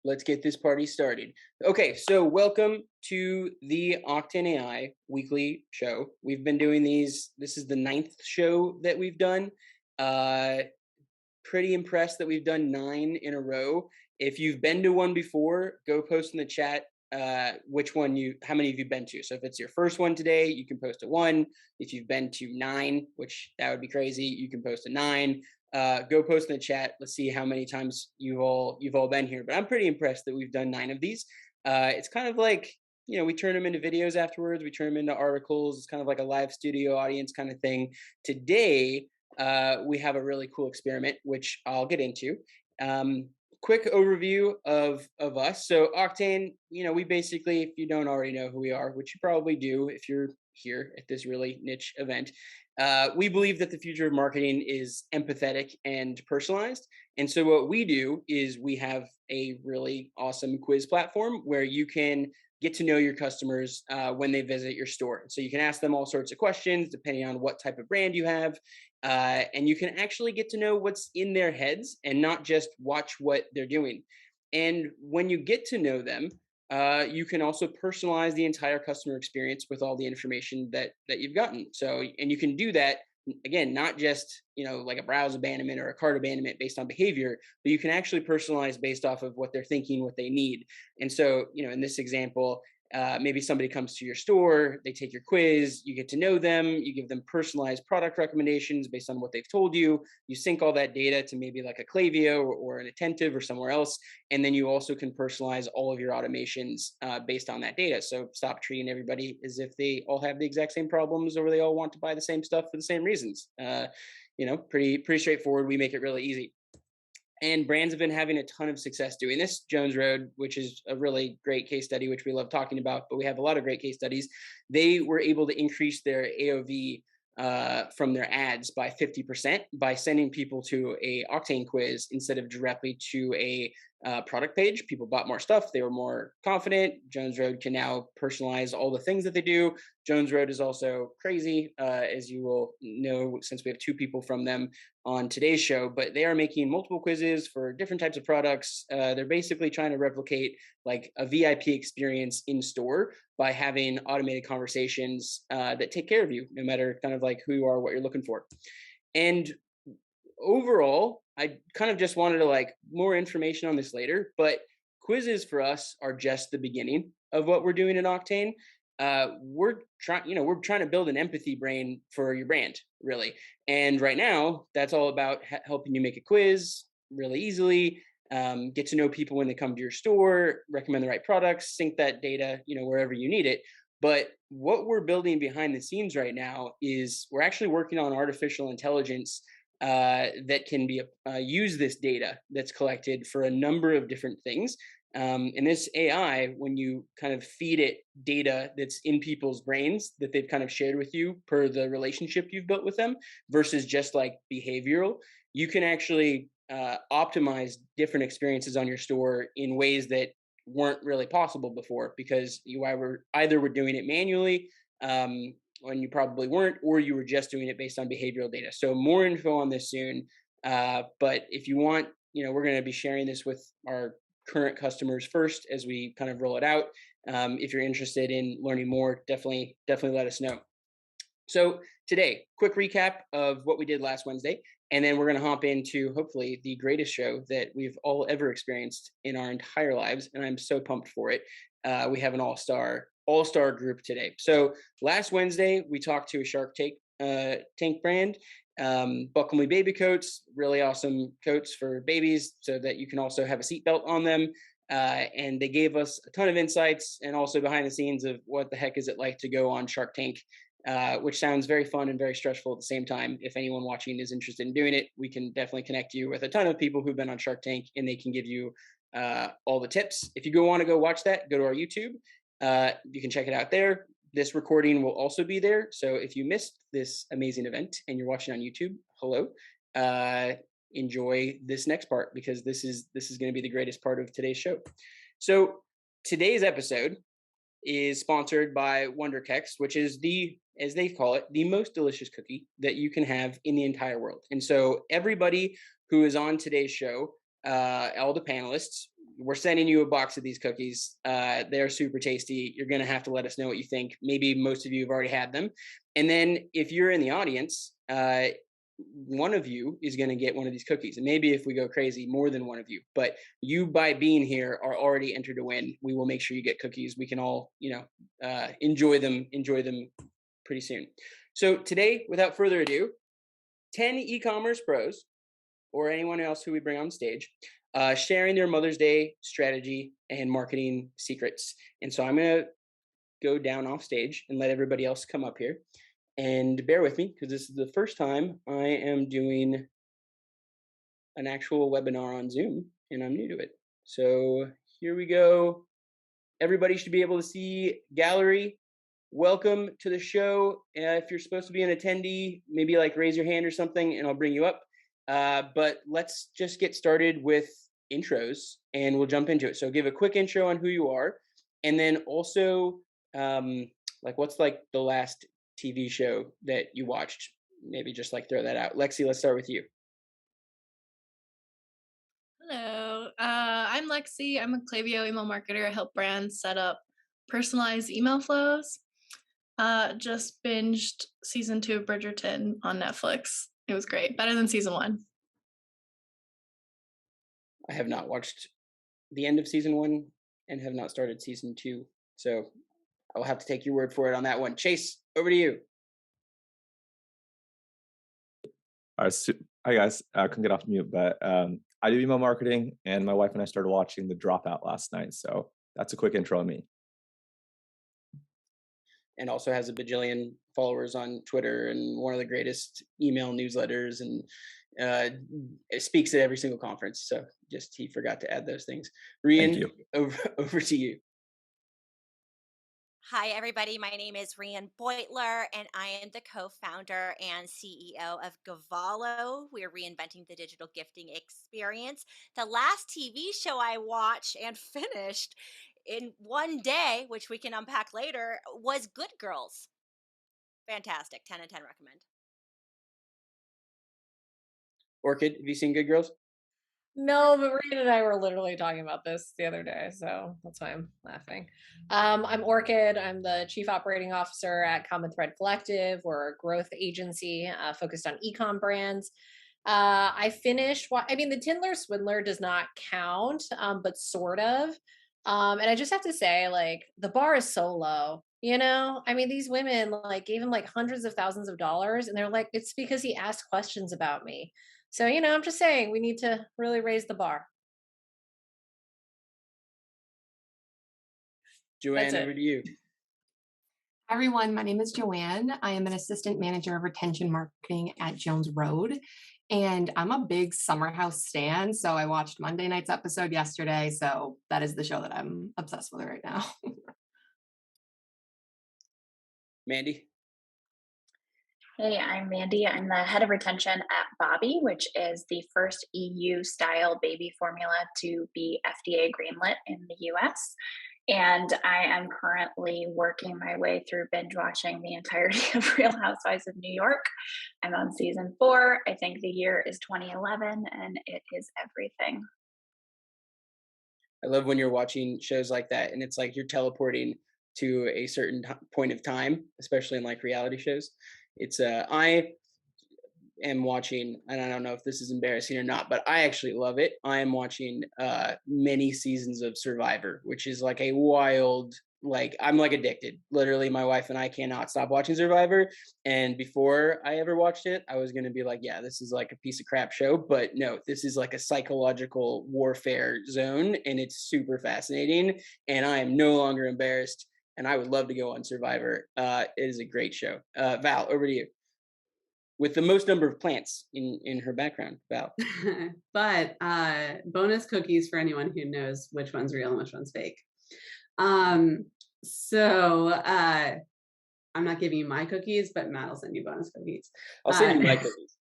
Let's get this party started. Okay, so welcome to the Octane AI weekly show. We've been doing these. This is the ninth show that we've done. Uh, Pretty impressed that we've done 9 in a row. If you've been to one before, go post in the chat how many have you been to. So if it's your first one today, you can post a 1. If you've been to 9, which that would be crazy, you can post a 9. Go post in the chat. Let's see how many times you've all been here. But I'm pretty impressed that we've done 9 of these. It's kind of like, we turn them into videos afterwards. We turn them into articles. It's kind of like a live studio audience kind of thing. Today, we have a really cool experiment, which I'll get into. Quick overview of us. So Octane, we basically, if you don't already know who we are, which you probably do if you're here at this really niche event, we believe that the future of marketing is empathetic and personalized. And so what we do is we have a really awesome quiz platform where you can get to know your customers when they visit your store. So you can ask them all sorts of questions depending on what type of brand you have. And you can actually get to know what's in their heads and not just watch what they're doing. And when you get to know them, you can also personalize the entire customer experience with all the information that you've gotten. So, and you can do that again, not just like a browse abandonment or a cart abandonment based on behavior, but you can actually personalize based off of what they're thinking, what they need. And so, in this example, maybe somebody comes to your store, they take your quiz, you get to know them, you give them personalized product recommendations based on what they've told you. You sync all that data to maybe like a Klaviyo or an Attentive or somewhere else. And then you also can personalize all of your automations based on that data. So stop treating everybody as if they all have the exact same problems or they all want to buy the same stuff for the same reasons. Pretty straightforward. We make it really easy. And brands have been having a ton of success doing this. Jones Road, which is a really great case study, which we love talking about, but we have a lot of great case studies. They were able to increase their AOV from their ads by 50% by sending people to a Octane quiz instead of directly to a product page. People bought more stuff. They were more confident. Jones Road can now personalize all the things that they do. Jones Road is also crazy, as you will know, since we have 2 people from them on today's show, but they are making multiple quizzes for different types of products. They're basically trying to replicate like a VIP experience in store by having automated conversations that take care of you, no matter kind of like who you are, what you're looking for. And overall, I kind of just wanted to like more information on this later, but quizzes for us are just the beginning of what we're doing in Octane. We're trying to build an empathy brain for your brand, really. And right now, that's all about helping you make a quiz really easily, get to know people when they come to your store, recommend the right products, sync that data, wherever you need it. But what we're building behind the scenes right now is we're actually working on artificial intelligence that can be use this data that's collected for a number of different things. And this AI, when you kind of feed it data that's in people's brains that they've kind of shared with you per the relationship you've built with them versus just like behavioral, you can actually optimize different experiences on your store in ways that weren't really possible before because you either were doing it manually when you probably weren't, or you were just doing it based on behavioral data. So more info on this soon. But if you want, we're going to be sharing this with our current customers first as we kind of roll it out. If you're interested in learning more, definitely let us know. So today, quick recap of what we did last Wednesday, and then we're going to hop into hopefully the greatest show that we've all ever experienced in our entire lives, and I'm so pumped for it. We have an all-star group today. So last Wednesday, we talked to a Shark Tank brand, Buckle Me baby coats, really awesome coats for babies so that you can also have a seatbelt on them. And they gave us a ton of insights and also behind the scenes of what the heck is it like to go on Shark Tank, which sounds very fun and very stressful at the same time. If anyone watching is interested in doing it, we can definitely connect you with a ton of people who've been on Shark Tank and they can give you all the tips. If you want to go watch that, go to our YouTube. You can check it out there. This recording will also be there. So if you missed this amazing event and you're watching on YouTube, hello, enjoy this next part because this is going to be the greatest part of today's show. So today's episode is sponsored by Wonder Kex, which is as they call it, the most delicious cookie that you can have in the entire world. And so everybody who is on today's show, all the panelists, we're sending you a box of these cookies. They're super tasty. You're going to have to let us know what you think. Maybe most of you have already had them. And then if you're in the audience, one of you is going to get one of these cookies. And maybe if we go crazy, more than one of you. But you, by being here, are already entered to win. We will make sure you get cookies. We can all, enjoy them pretty soon. So today, without further ado, 10 e-commerce pros, or anyone else who we bring on stage, sharing their Mother's Day strategy and marketing secrets. And so I'm going to go down off stage and let everybody else come up here. And bear with me, because this is the first time I am doing an actual webinar on Zoom, and I'm new to it. So here we go. Everybody should be able to see gallery. Welcome to the show. If you're supposed to be an attendee, maybe like raise your hand or something, and I'll bring you up. But let's just get started with intros, and we'll jump into it. So give a quick intro on who you are, and then also what's like the last TV show that you watched? Maybe just like throw that out. Lexi, let's start with you. Hello, I'm Lexi. I'm a Klaviyo email marketer. I help brands set up personalized email flows. Just binged season 2 of Bridgerton on Netflix. It was great. Better than season 1. I have not watched the end of season 1 and have not started season 2. So I'll have to take your word for it on that one. Chase, over to you. Hi guys, I couldn't get off mute, but I do email marketing, and my wife and I started watching The Dropout last night. So that's a quick intro on me. And also has a bajillion followers on Twitter and one of the greatest email newsletters, and it speaks at every single conference. So just he forgot to add those things. Rian, over to you. Hi, everybody. My name is Rian Beutler, and I am the co-founder and CEO of Gavalo. We're reinventing the digital gifting experience. The last TV show I watched and finished in one day, which we can unpack later, was Good Girls. Fantastic. 10 and 10 recommend. Orchid, have you seen Good Girls? No, but Reed and I were literally talking about this the other day, so that's why I'm laughing. I'm Orchid. I'm the Chief Operating Officer at Common Thread Collective. We're a growth agency focused on e-com brands. I finished, the Tinder Swindler does not count, but sort of. And I just have to say, like, the bar is so low. These women gave him hundreds of thousands of dollars, and they're like, it's because he asked questions about me. So, I'm just saying we need to really raise the bar. Joanne, over to you. Hi, everyone. My name is Joanne. I am an assistant manager of retention marketing at Jones Road. And I'm a big Summer House stan. So I watched Monday night's episode yesterday. So that is the show that I'm obsessed with right now. Mandy? Hey, I'm Mandy. I'm the head of retention at Bobby, which is the first EU-style baby formula to be FDA greenlit in the US. And I am currently working my way through binge watching the entirety of Real Housewives of New York. I'm on season 4. I think the year is 2011, and it is everything. I love when you're watching shows like that, and it's like you're teleporting to a certain point of time, especially in like reality shows. It's I am watching, and I don't know if this is embarrassing or not, but I actually love it. I am watching many seasons of Survivor, which is like a wild, I'm like addicted. Literally, my wife and I cannot stop watching Survivor. And before I ever watched it, I was gonna be like, yeah, this is like a piece of crap show. But no, this is like a psychological warfare zone, and it's super fascinating. And I am no longer embarrassed. And I would love to go on Survivor. It is a great show. Val, over to you. With the most number of plants in her background, Val. But bonus cookies for anyone who knows which one's real and which one's fake. So I'm not giving you my cookies, but Matt will send you bonus cookies. I'll send you my cookies.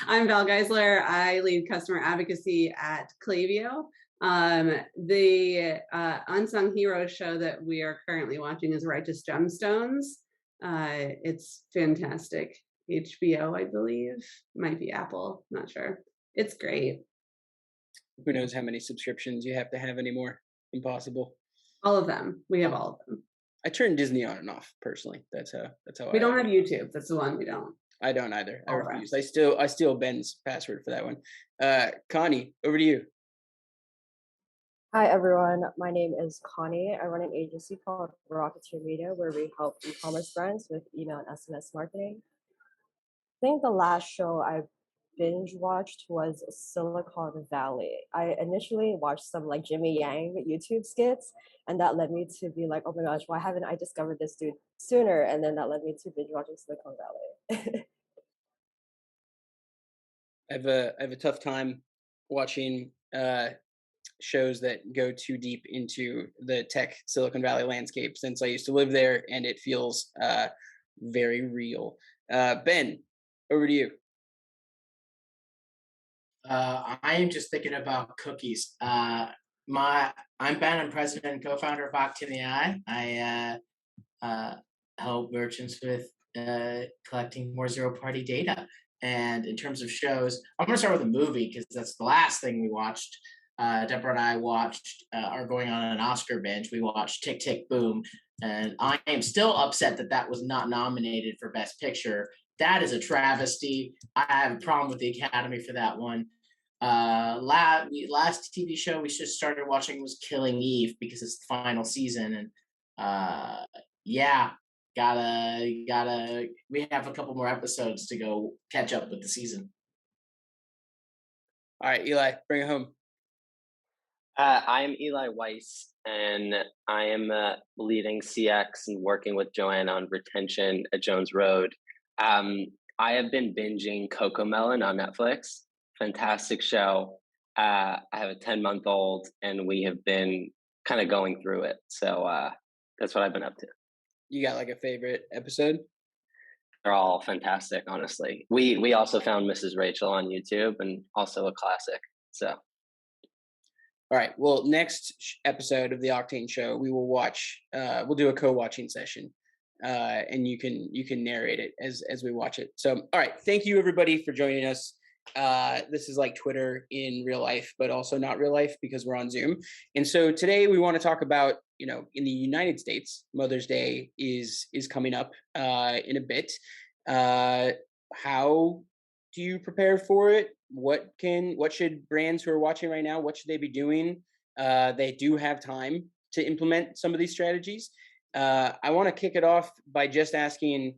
I'm Val Geisler. I lead customer advocacy at Klaviyo. The unsung hero show that we are currently watching is Righteous Gemstones. It's fantastic. HBO, I believe. Might be Apple, not sure. It's great. Who knows how many subscriptions you have to have anymore? Impossible. All of them. We have all of them. I turn Disney on and off personally. That's how We I don't have YouTube. That's the one we don't. I don't either. I All refuse. right. I steal Ben's password for that one. Connie, over to you. Hi everyone, my name is Connie. I run an agency called Rocketeer Media where we help e-commerce brands with email and SMS marketing. I think the last show I binge watched was Silicon Valley. I initially watched some like Jimmy Yang YouTube skits, and that led me to be like, oh my gosh, why haven't I discovered this dude sooner? And then that led me to binge watching Silicon Valley. I have a tough time watching shows that go too deep into the tech Silicon Valley landscape since I used to live there and it feels very real. Ben, over to you. I am just thinking about cookies. I'm Ben. I'm president and co-founder of Octane. I help merchants with collecting more zero-party data. And in terms of shows, I'm going to start with a movie because that's the last thing we watched. Deborah and I are going on an Oscar binge. We watched Tick, Tick, Boom. And I am still upset that was not nominated for Best Picture. That is a travesty. I have a problem with the Academy for that one. Last TV show we just started watching was Killing Eve because it's the final season. And yeah, we have a couple more episodes to go catch up with the season. All right, Eli, bring it home. I am Eli Weiss, and I am leading CX and working with Joanne on retention at Jones Road. I have been binging Cocomelon on Netflix. Fantastic show. I have a 10-month-old, and we have been kind of going through it. So that's what I've been up to. You got like a favorite episode? They're all fantastic, honestly. We also found Mrs. Rachel on YouTube, and also a classic. So. All right. Well, next episode of the Octane Show, we will watch. We'll do a co-watching session, and you can narrate it as we watch it. So, all right. Thank you everybody for joining us. This is like Twitter in real life, but also not real life because we're on Zoom. And so today we want to talk about, in the United States, Mother's Day is coming up in a bit. How do you prepare for it? What should brands who are watching right now, what should they be doing? They do have time to implement some of these strategies. I want to kick it off by just asking,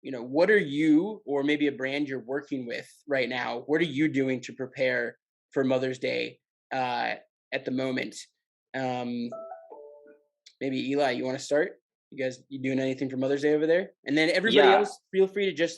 what are you, or maybe a brand you're working with right now, what are you doing to prepare for Mother's Day at the moment? Maybe Eli, you want to start? You doing anything for Mother's Day over there? And then everybody else, feel free to just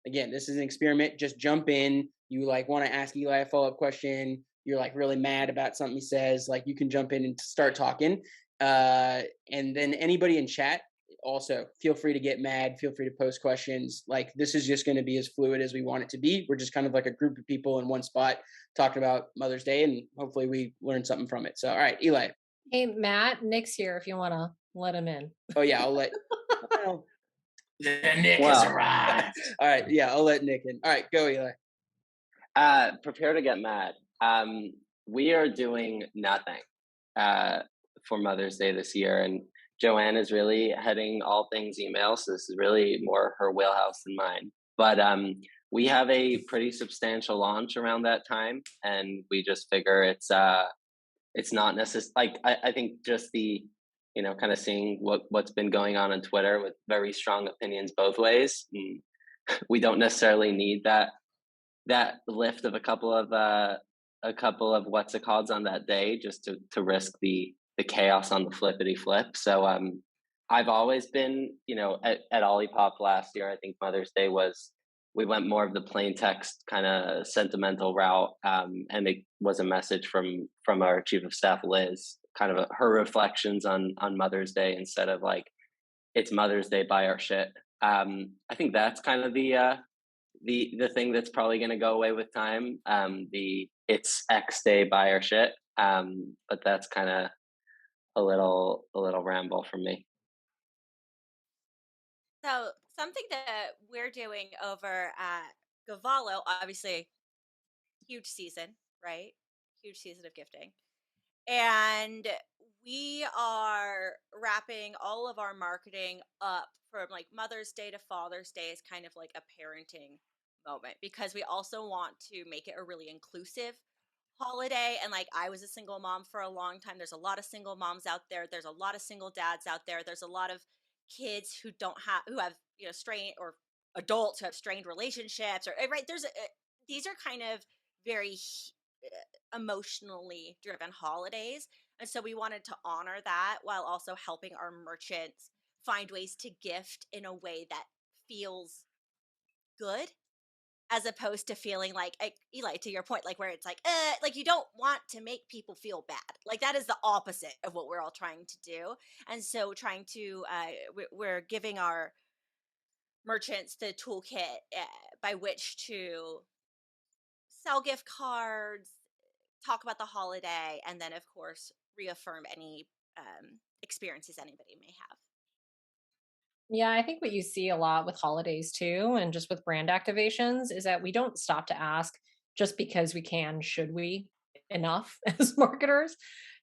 again, this is an experiment. Just jump in. You want to ask Eli a follow-up question. You're really mad about something he says. You can jump in and start talking. And then anybody in chat, also feel free to get mad. Feel free to post questions. This is just going to be as fluid as we want it to be. We're just kind of like a group of people in one spot talking about Mother's Day, and hopefully we learn something from it. So, all right, Eli. Hey, Matt, Nick's here if you want to let him in. Oh yeah, I'll let. Well, Nick has arrived. All right, yeah, I'll let Nick in. All right, go, Eli. Prepare to get mad. We are doing nothing for Mother's Day this year, and Joanne is really heading all things email, so this is really more her wheelhouse than mine. But we have a pretty substantial launch around that time, and we just figure it's not necessary. I think just the kind of seeing what's been going on Twitter with very strong opinions both ways. We don't necessarily need that lift of a couple of what's it called on that day just to risk the chaos on the flippity flip. So I've always been, at Olipop last year, I think Mother's Day we went more of the plain text kind of sentimental route. And it was a message from our chief of staff, Liz, kind of her reflections on Mother's Day instead of it's Mother's Day, buy our shit. I think that's kind of the thing that's probably going to go away with time. It's X Day, buy our shit. But that's kind of a little ramble from me. So something that we're doing over at Gavallo, obviously huge season, right? huge season of gifting. And we are wrapping all of our marketing up from like Mother's Day to Father's Day is kind of like a parenting moment, because we also want to make it a really inclusive holiday. And like, I was a single mom for a long time. There's a lot of single moms out there. There's a lot of single dads out there. There's a lot of kids who have, you know, strained, or adults who have strained relationships, or right. These are kind of very emotionally driven holidays. And so we wanted to honor that while also helping our merchants find ways to gift in a way that feels good, as opposed to feeling like, Eli, to your point, like where it's like you don't want to make people feel bad. Like that is the opposite of what we're all trying to do. And so trying to, we're giving our merchants the toolkit by which to sell gift cards, talk about the holiday, and then of course reaffirm any experiences anybody may have. Yeah, I think what you see a lot with holidays too, and just with brand activations, is that we don't stop to ask just because we can, should we enough as marketers?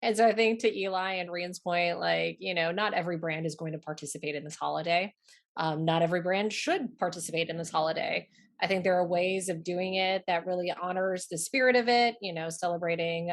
And so I think to Eli and Rian's point, like, you know, not every brand is going to participate in this holiday. Not every brand should participate in this holiday. I think there are ways of doing it that really honors the spirit of it, you know, celebrating,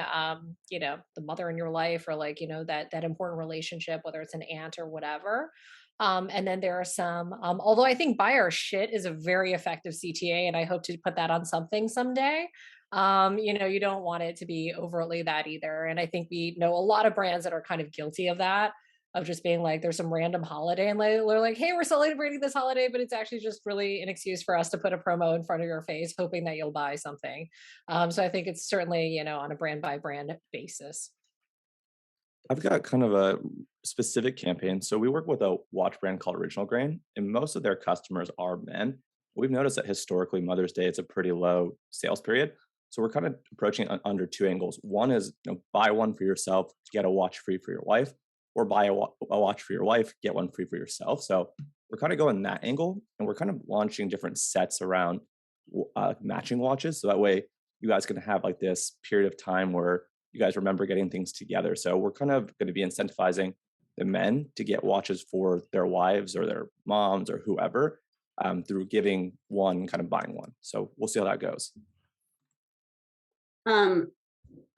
you know, the mother in your life, or like, you know, that important relationship, whether it's an aunt or whatever. And then there are some, although I think buy our shit is a very effective CTA, and I hope to put that on something someday. You know, you don't want it to be overtly that either. And I think we know a lot of brands that are kind of guilty of that, of just being like, there's some random holiday and they're like, hey, we're celebrating this holiday, but it's actually just really an excuse for us to put a promo in front of your face, hoping that you'll buy something. So I think it's certainly, you know, on a brand by brand basis. I've got kind of a specific campaign. So we work with a watch brand called Original Grain, and most of their customers are men. We've noticed that historically Mother's Day, it's a pretty low sales period. So we're kind of approaching it under two angles. One is, you know, buy one for yourself, get a watch free for your wife, or buy a watch for your wife, get one free for yourself. So we're kind of going that angle, and we're kind of launching different sets around matching watches. So that way you guys can have like this period of time where you guys remember getting things together. So we're kind of going to be incentivizing the men to get watches for their wives or their moms or whoever, through giving one, kind of buying one. So we'll see how that goes. I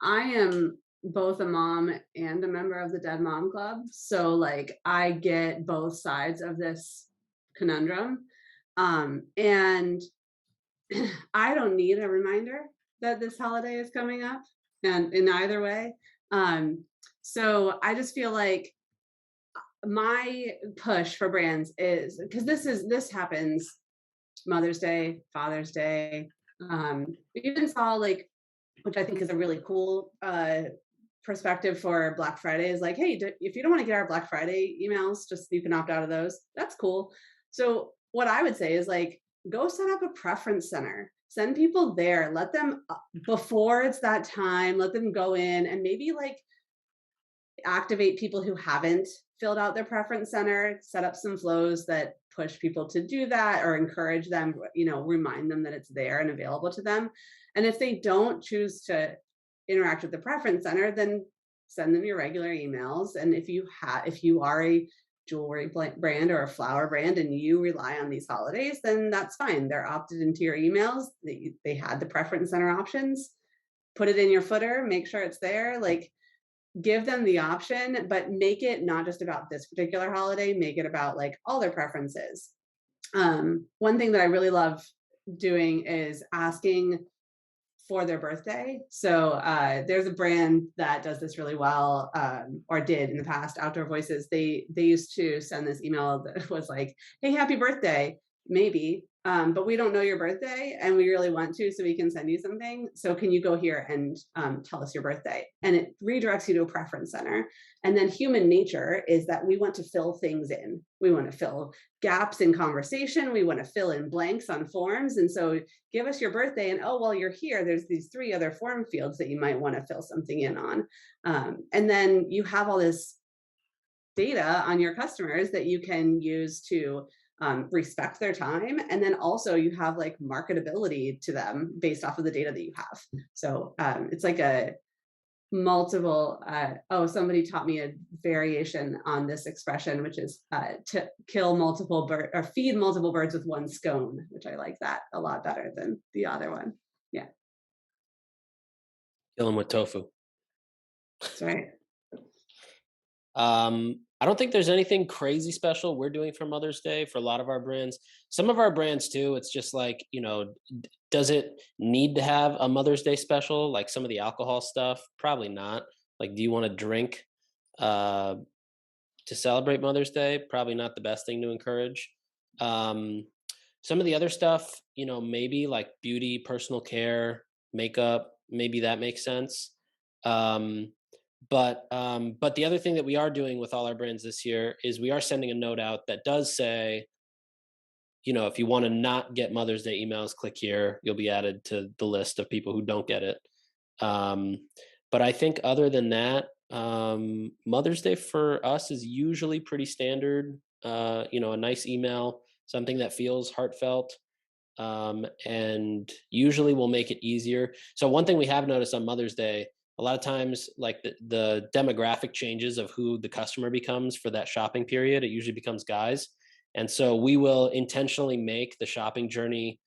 am both a mom and a member of the Dead Mom Club. So like I get both sides of this conundrum. And I don't need a reminder that this holiday is coming up, and in either way. So I just feel like my push for brands is, because this happens Mother's Day, Father's Day. We even saw, like, which I think is a really cool perspective for Black Friday, is like, hey, if you don't want to get our Black Friday emails, just you can opt out of those. That's cool. So what I would say is, like, go set up a preference center. Send people there. Let them, before it's that time, let them go in and maybe like activate people who haven't filled out their preference center, set up some flows that push people to do that, or encourage them, you know, remind them that it's there and available to them. And if they don't choose to interact with the preference center, then send them your regular emails. And if you are a jewelry brand or a flower brand and you rely on these holidays, then that's fine. They're opted into your emails. They had the preference center options. Put it in your footer, make sure it's there. Like, give them the option, but make it not just about this particular holiday, make it about like all their preferences. One thing that I really love doing is asking for their birthday. So there's a brand that does this really well, or did in the past, Outdoor Voices. They used to send this email that was like, hey, happy birthday, maybe, but we don't know your birthday and we really want to, so we can send you something. So can you go here and tell us your birthday? And it redirects you to a preference center. And then human nature is that we want to fill things in. We want to fill gaps in conversation. We want to fill in blanks on forms. And so give us your birthday, and oh, while you're here, there's these 3 other form fields that you might want to fill something in on. And then you have all this data on your customers that you can use to respect their time. And then also you have like marketability to them based off of the data that you have. So it's like multiple, somebody taught me a variation on this expression, which is to kill multiple birds or feed multiple birds with one scone, which I like that a lot better than the other one. Yeah. Kill them with tofu. That's right. I don't think there's anything crazy special we're doing for Mother's Day for a lot of our brands. Some of our brands too, it's just like, does it need to have a Mother's Day special? Like some of the alcohol stuff? Probably not. Like, do you want to drink to celebrate Mother's Day? Probably not the best thing to encourage. Some of the other stuff, maybe like beauty, personal care, makeup, maybe that makes sense. But the other thing that we are doing with all our brands this year is we are sending a note out that does say, if you want to not get Mother's Day emails, click here. You'll be added to the list of people who don't get it. But I think other than that, Mother's Day for us is usually pretty standard. A nice email, something that feels heartfelt, and usually will make it easier. So one thing we have noticed on Mother's Day, a lot of times, like the demographic changes of who the customer becomes for that shopping period, it usually becomes guys. And so we will intentionally make the shopping journey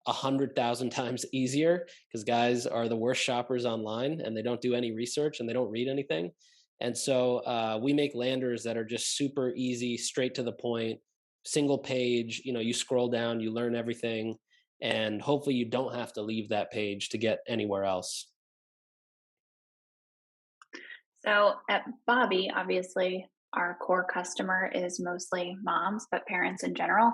100,000 times easier because guys are the worst shoppers online and they don't do any research and they don't read anything. And so we make landers that are just super easy, straight to the point, single page, you scroll down, you learn everything, and hopefully you don't have to leave that page to get anywhere else. So at Bobby, obviously, our core customer is mostly moms, but parents in general.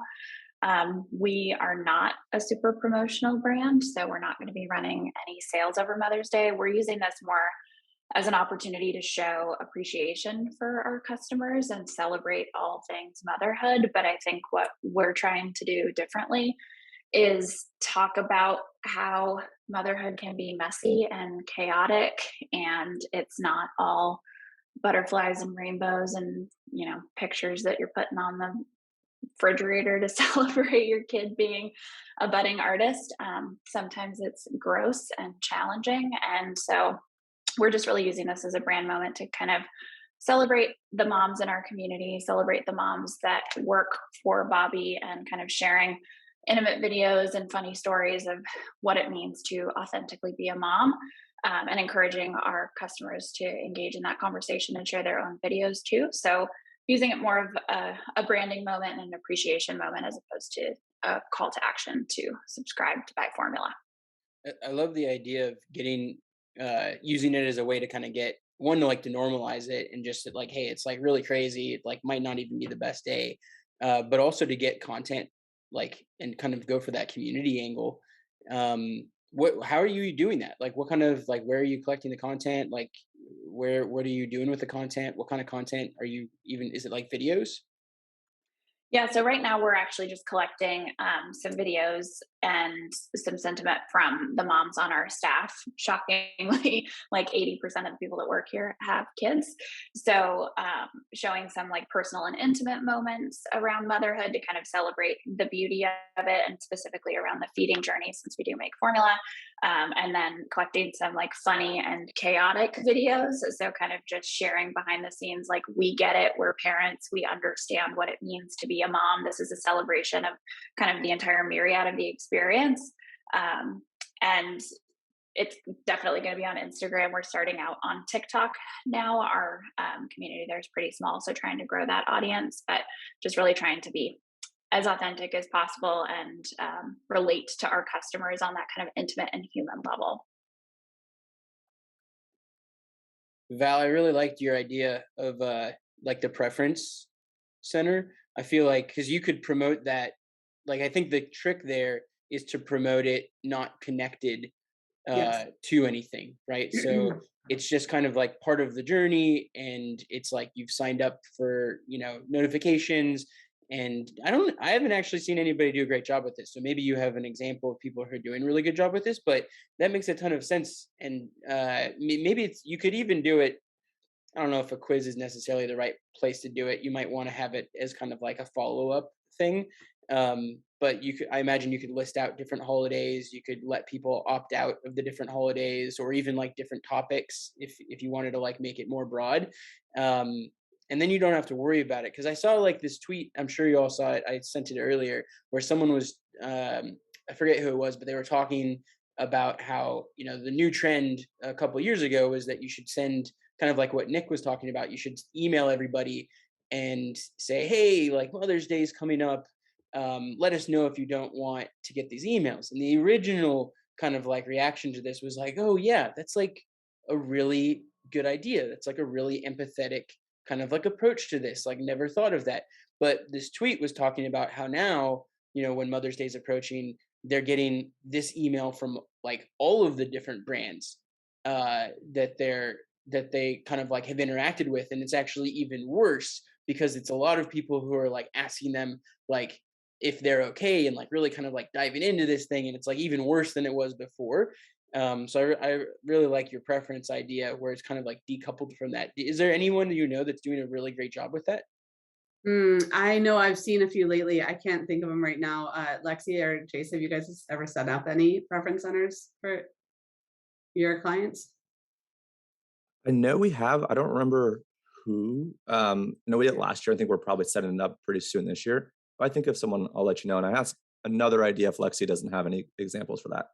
We are not a super promotional brand, so we're not going to be running any sales over Mother's Day. We're using this more as an opportunity to show appreciation for our customers and celebrate all things motherhood. But I think what we're trying to do differently is talk about how motherhood can be messy and chaotic, and it's not all butterflies and rainbows and pictures that you're putting on the refrigerator to celebrate your kid being a budding artist. Sometimes it's gross and challenging, and so we're just really using this as a brand moment to kind of celebrate the moms in our community, celebrate the moms that work for Bobby, and kind of sharing intimate videos and funny stories of what it means to authentically be a mom, and encouraging our customers to engage in that conversation and share their own videos too. So using it more of a branding moment and an appreciation moment as opposed to a call to action to subscribe to buy formula. I love the idea of getting using it as a way to kind of get one to normalize it and just like, hey, it's like really crazy. It might not even be the best day, but also to get content and kind of go for that community angle. How are you doing that? What kind of where are you collecting the content? What are you doing with the content? What kind of content are you is it videos? Yeah, so right now we're actually just collecting some videos and some sentiment from the moms on our staff. Shockingly, 80% of the people that work here have kids. So showing some personal and intimate moments around motherhood to kind of celebrate the beauty of it, and specifically around the feeding journey since we do make formula. And then collecting some funny and chaotic videos. So kind of just sharing behind the scenes, we get it, we're parents, we understand what it means to be a mom. This is a celebration of kind of the entire myriad of the experience. And it's definitely going to be on Instagram. We're starting out on TikTok now. Our community there is pretty small, so trying to grow that audience, but just really trying to be as authentic as possible and relate to our customers on that kind of intimate and human level. Val, I really liked your idea of the preference center. I feel because you could promote that. I think the trick there is to promote it not connected Yes. to anything, right? So it's just kind of part of the journey, and it's you've signed up for notifications. And I haven't actually seen anybody do a great job with this. So maybe you have an example of people who are doing a really good job with this, but that makes a ton of sense. And maybe you could even do it. I don't know if a quiz is necessarily the right place to do it. You might want to have it as kind of a follow-up thing. But I imagine you could list out different holidays. You could let people opt out of the different holidays, or even like different topics if you wanted to like make it more broad. And then you don't have to worry about it. Because I saw like this tweet, I'm sure you all saw it, I sent it earlier, where someone was, I forget who it was, but they were talking about how, the new trend a couple of years ago was that you should send, kind of like what Nick was talking about, you should email everybody and say, hey, like Mother's Day is coming up. Let us know if you don't want to get these emails. And the original kind of like reaction to this was like, oh yeah, that's like a really good idea. That's like a really empathetic kind of like approach to this. Like, never thought of that. But this tweet was talking about how now, when Mother's Day is approaching, they're getting this email from like all of the different brands that they kind of like have interacted with. And it's actually even worse, because it's a lot of people who are like asking them like if they're okay, and like really kind of like diving into this thing. And it's like even worse than it was before. So I really like your preference idea, where it's kind of like decoupled from that. Is there anyone that's doing a really great job with that? I know I've seen a few lately. I can't think of them right now. Lexi or Jace, have you guys ever set up any preference centers for your clients? I know we have. I don't remember who. No, we did it last year. I think we're probably setting it up pretty soon this year. If I think of someone, I'll let you know. And I ask another idea if Lexi doesn't have any examples for that.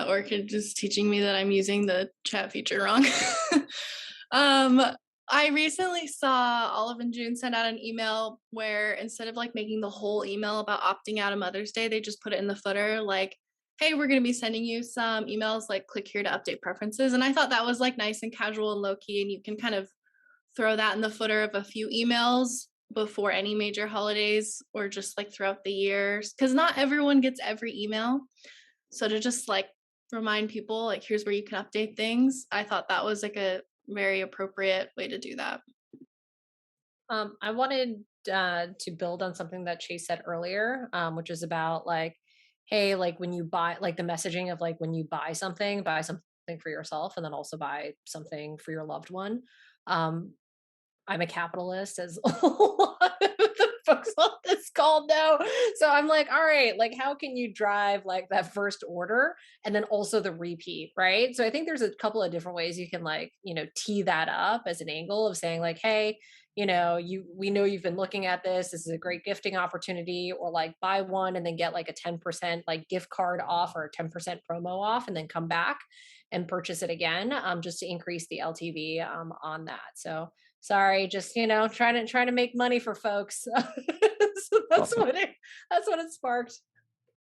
Orchid just teaching me that I'm using the chat feature wrong. I recently saw Olive and June send out an email where instead of like making the whole email about opting out of Mother's Day, they just put it in the footer like, hey, we're going to be sending you some emails, like click here to update preferences. And I thought that was like nice and casual and low key. And you can kind of throw that in the footer of a few emails before any major holidays, or just like throughout the years, because not everyone gets every email. So to just like remind people like, here's where you can update things, I thought that was like a very appropriate way to do that. I wanted to build on something that Chase said earlier, which is about like, hey, like when you buy, like the messaging of like when you buy something for yourself, and then also buy something for your loved one. I'm a capitalist, as a lot of the folks on this call know. So I'm like, all right, like how can you drive like that first order and then also the repeat, right? So I think there's a couple of different ways you can like, tee that up as an angle of saying like, hey, we know you've been looking at this. This is a great gifting opportunity, or like buy one and then get like a 10% like gift card off, or a 10% promo off, and then come back and purchase it again, just to increase the LTV on that. So sorry, just trying to make money for folks. So that's Awesome. what it sparked.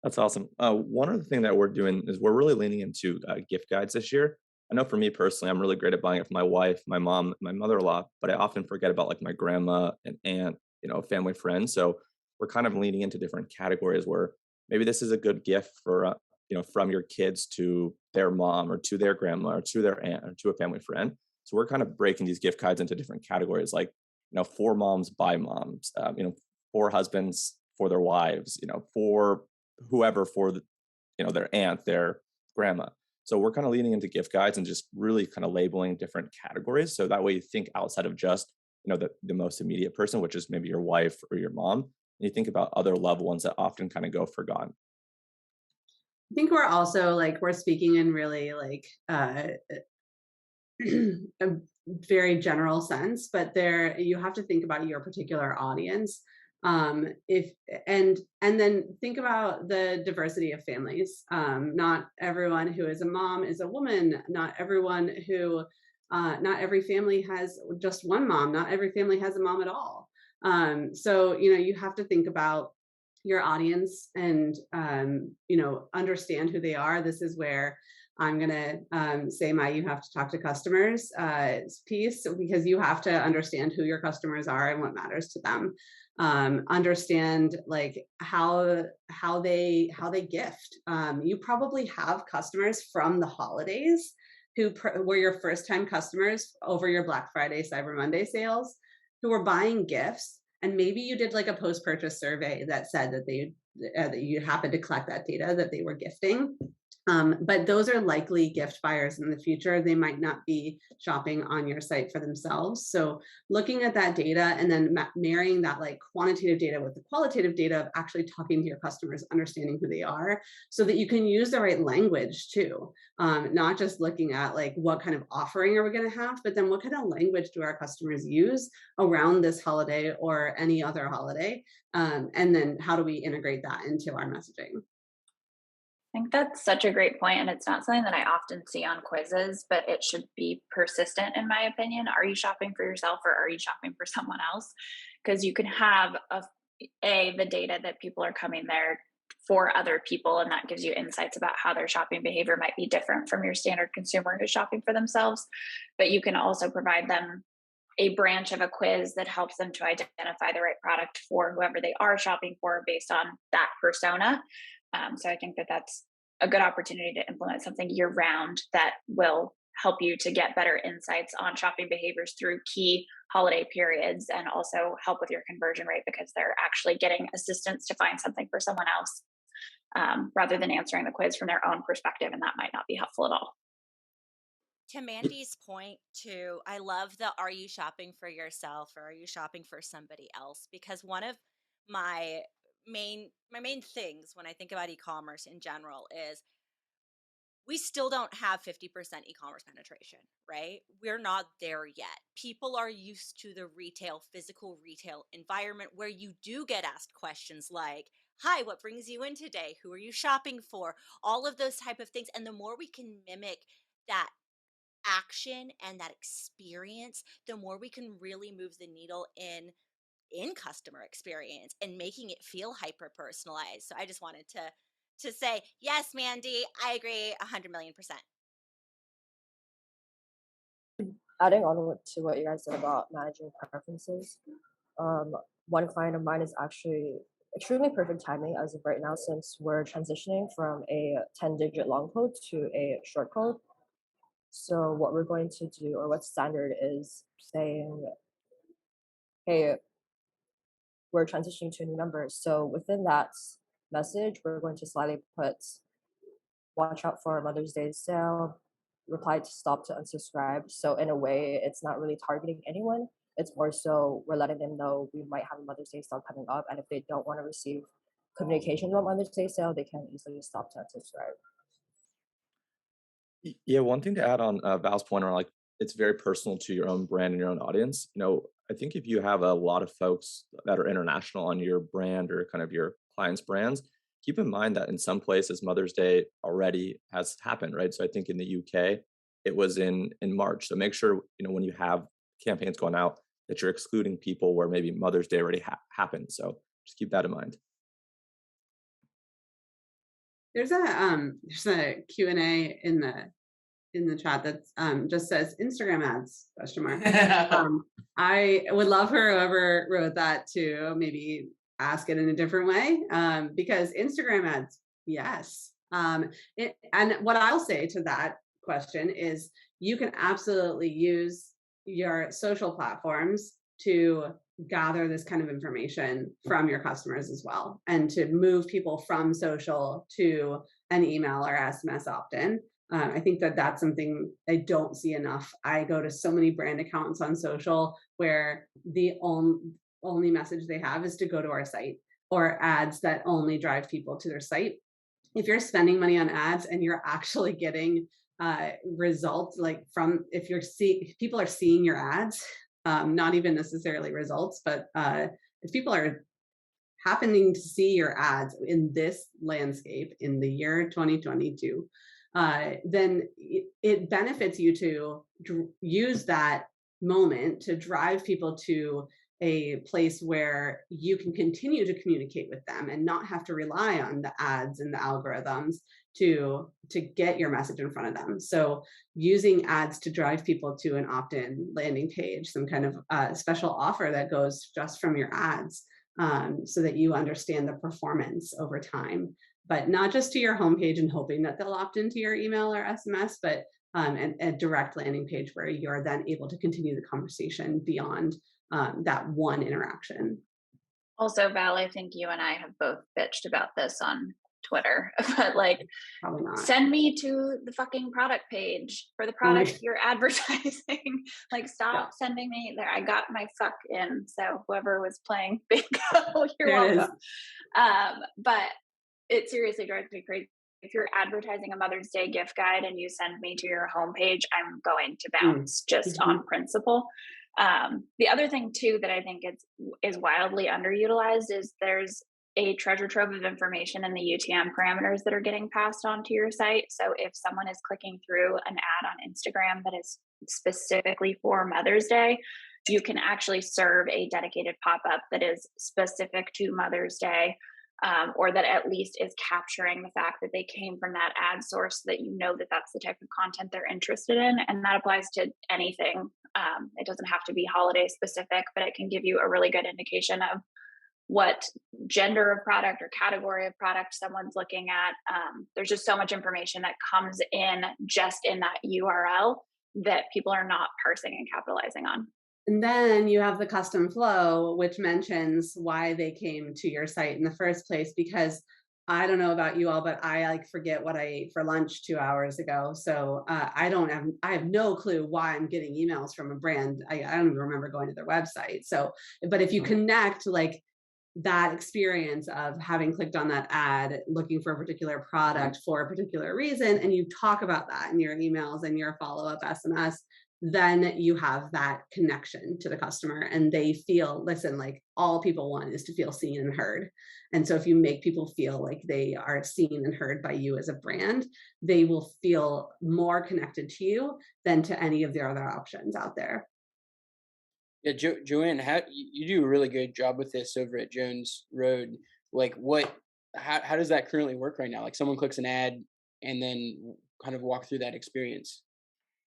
That's awesome. One other thing that we're doing is we're really leaning into gift guides this year. I know for me personally, I'm really great at buying it for my wife, my mom, my mother-in-law, but I often forget about like my grandma and aunt, family friends. So we're kind of leaning into different categories where maybe this is a good gift for, from your kids to their mom, or to their grandma, or to their aunt, or to a family friend. So we're kind of breaking these gift guides into different categories, like, for moms by moms, for husbands for their wives, for whoever, for their aunt, their grandma. So we're kind of leaning into gift guides and just really kind of labeling different categories. So that way you think outside of just, the most immediate person, which is maybe your wife or your mom. And you think about other loved ones that often kind of go forgotten. I think we're also like, we're speaking in really like a very general sense, but you have to think about your particular audience. And then think about the diversity of families. Not everyone who is a mom is a woman. Not every family has just one mom. Not every family has a mom at all. So, you have to think about your audience and, understand who they are. This is where I'm going to say you have to talk to customers piece, because you have to understand who your customers are and what matters to them. Understand like how they gift. You probably have customers from the holidays who were your first time customers over your Black Friday, Cyber Monday sales, who were buying gifts. And maybe you did like a post-purchase survey that said that that you happened to collect that data that they were gifting. But those are likely gift buyers in the future. They might not be shopping on your site for themselves. So looking at that data and then marrying that like quantitative data with the qualitative data of actually talking to your customers, understanding who they are, so that you can use the right language too. Not just looking at like what kind of offering are we going to have, but then what kind of language do our customers use around this holiday or any other holiday? And then how do we integrate that into our messaging? I think that's such a great point, and it's not something that I often see on quizzes, but it should be persistent in my opinion. Are you shopping for yourself or are you shopping for someone else? Because you can have the data that people are coming there for other people, and that gives you insights about how their shopping behavior might be different from your standard consumer who's shopping for themselves. But you can also provide them a branch of a quiz that helps them to identify the right product for whoever they are shopping for based on that persona. So I think that that's a good opportunity to implement something year round that will help you to get better insights on shopping behaviors through key holiday periods, and also help with your conversion rate because they're actually getting assistance to find something for someone else, rather than answering the quiz from their own perspective. And that might not be helpful at all. To Mandy's point too, I love the are you shopping for yourself or are you shopping for somebody else? Because one of my main things when I think about e-commerce in general is we still don't have 50% e-commerce penetration, right? We're not there yet. People are used to the physical retail environment where you do get asked questions like, hi, what brings you in today? Who are you shopping for? All of those type of things. And the more we can mimic that action and that experience, the more we can really move the needle in customer experience and making it feel hyper personalized. So I just wanted to say, yes, Mandy, I agree 100,000,000%. Adding on to what you guys said about managing preferences, one client of mine is actually extremely perfect timing as of right now, since we're transitioning from a 10-digit long code to a short code. So what we're going to do, or what's standard, is saying, hey, we're transitioning to a new number. So within that message, we're going to slightly put, watch out for Mother's Day sale, reply to stop to unsubscribe. So in a way, it's not really targeting anyone. It's more so we're letting them know we might have a Mother's Day sale coming up. And if they don't want to receive communication about Mother's Day sale, they can easily stop to unsubscribe. Yeah, one thing to add on Val's point around like it's very personal to your own brand and your own audience. I think if you have a lot of folks that are international on your brand or kind of your clients' brands, keep in mind that in some places Mother's Day already has happened, right? So I think in the UK it was in March. So make sure when you have campaigns going out that you're excluding people where maybe Mother's Day already happened. So just keep that in mind. There's a Q&A in the chat that just says Instagram ads ? I would love for whoever wrote that to maybe ask it in a different way, because Instagram ads, yes. And what I'll say to that question is you can absolutely use your social platforms to gather this kind of information from your customers as well, and to move people from social to an email or SMS opt-in. I think that that's something I don't see enough. I go to so many brand accounts on social where the only message they have is to go to our site, or ads that only drive people to their site. If you're spending money on ads and you're actually getting results, like if people are seeing your ads, not even necessarily results, but if people are happening to see your ads in this landscape in the year 2022, then it benefits you to use that moment to drive people to a place where you can continue to communicate with them and not have to rely on the ads and the algorithms to get your message in front of them. So using ads to drive people to an opt-in landing page, some kind of special offer that goes just from your ads, so that you understand the performance over time, but not just to your homepage and hoping that they'll opt into your email or SMS, but a direct landing page where you're then able to continue the conversation beyond that one interaction. Also, Val, I think you and I have both bitched about this on Twitter, but like, Probably not. send me to the fucking product page for the product you're advertising. Like, stop sending me there. I got my fuck in. So whoever was playing bingo, you're welcome. But it seriously drives me crazy. If you're advertising a Mother's Day gift guide and you send me to your homepage, I'm going to bounce just on principle. The other thing too that I think is wildly underutilized is there's a treasure trove of information in the UTM parameters that are getting passed on to your site. So if someone is clicking through an ad on Instagram that is specifically for Mother's Day, you can actually serve a dedicated pop-up that is specific to Mother's Day, or that at least is capturing the fact that they came from that ad source, so that you know that that's the type of content they're interested in. And that applies to anything. It doesn't have to be holiday specific, but it can give you a really good indication of what gender of product or category of product someone's looking at. There's just so much information that comes in just in that URL that people are not parsing and capitalizing on. And then you have the custom flow, which mentions why they came to your site in the first place, because I don't know about you all, but I like forget what I ate for lunch 2 hours ago. So I have no clue why I'm getting emails from a brand. I don't even remember going to their website. So, but if you connect like that experience of having clicked on that ad, looking for a particular product for a particular reason, and you talk about that in your emails and your follow-up SMS, then you have that connection to the customer and they feel, listen, like all people want is to feel seen and heard. And so if you make people feel like they are seen and heard by you as a brand, they will feel more connected to you than to any of the other options out there. Yeah, Joanne, how you do a really good job with this over at Jones Road. Like, how does that currently work right now? Like, someone clicks an ad, and then kind of walk through that experience.